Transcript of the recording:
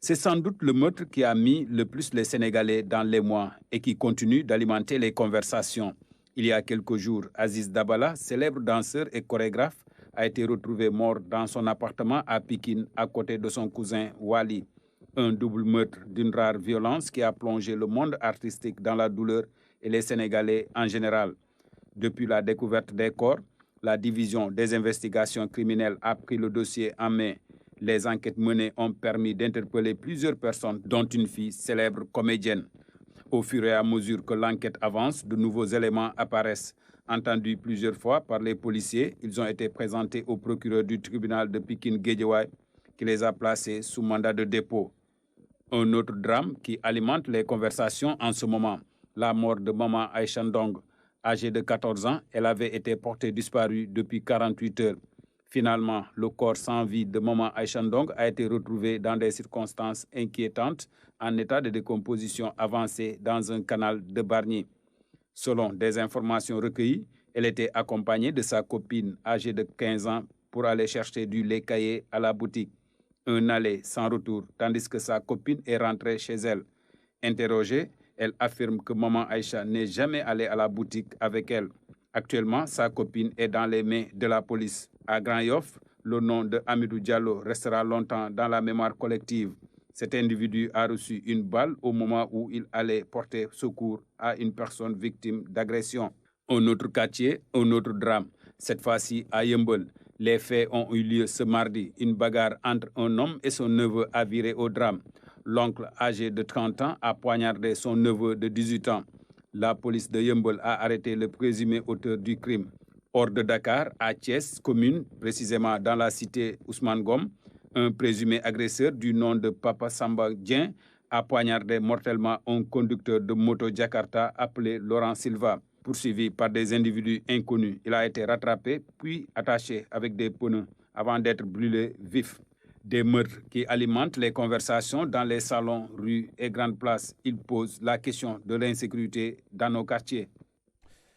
C'est sans doute le meurtre qui a mis le plus les Sénégalais dans l'émoi et qui continue d'alimenter les conversations. Il y a quelques jours, Aziz Dabala, célèbre danseur et chorégraphe, a été retrouvé mort dans son appartement à Pikine à côté de son cousin Wali. Un double meurtre d'une rare violence qui a plongé le monde artistique dans la douleur et les Sénégalais en général. Depuis la découverte des corps, la division des investigations criminelles a pris le dossier en main. Les enquêtes menées ont permis d'interpeller plusieurs personnes, dont une fille célèbre comédienne. Au fur et à mesure que l'enquête avance, de nouveaux éléments apparaissent. Entendus plusieurs fois par les policiers, ils ont été présentés au procureur du tribunal de Pikine-Guédiawaye qui les a placés sous mandat de dépôt. Un autre drame qui alimente les conversations en ce moment, la mort de Maman Aïcha Ndong. Âgée de 14 ans, elle avait été portée disparue depuis 48 heures. Finalement, le corps sans vie de Maman Aïcha Ndong a été retrouvé dans des circonstances inquiétantes en état de décomposition avancée dans un canal de Bargny. Selon des informations recueillies, elle était accompagnée de sa copine âgée de 15 ans pour aller chercher du lait caillé à la boutique. Un aller sans retour, tandis que sa copine est rentrée chez elle. Interrogée, elle affirme que Maman Aïcha n'est jamais allée à la boutique avec elle. Actuellement, sa copine est dans les mains de la police. À Grand Yoff, le nom de Hamidou Diallo restera longtemps dans la mémoire collective. Cet individu a reçu une balle au moment où il allait porter secours à une personne victime d'agression. Un autre quartier, un autre drame. Cette fois-ci à Yeumbeul. Les faits ont eu lieu ce mardi. Une bagarre entre un homme et son neveu a viré au drame. L'oncle âgé de 30 ans a poignardé son neveu de 18 ans. La police de Yeumbeul a arrêté le présumé auteur du crime. Hors de Dakar, à Thiès, commune, précisément dans la cité Ousmane Gom, un présumé agresseur du nom de Papa Samba Dien a poignardé mortellement un conducteur de moto Jakarta appelé Laurent Silva. Poursuivi par des individus inconnus, il a été rattrapé puis attaché avec des pneus avant d'être brûlé vif. Des meurtres qui alimentent les conversations dans les salons, rues et grandes places. Ils posent la question de l'insécurité dans nos quartiers.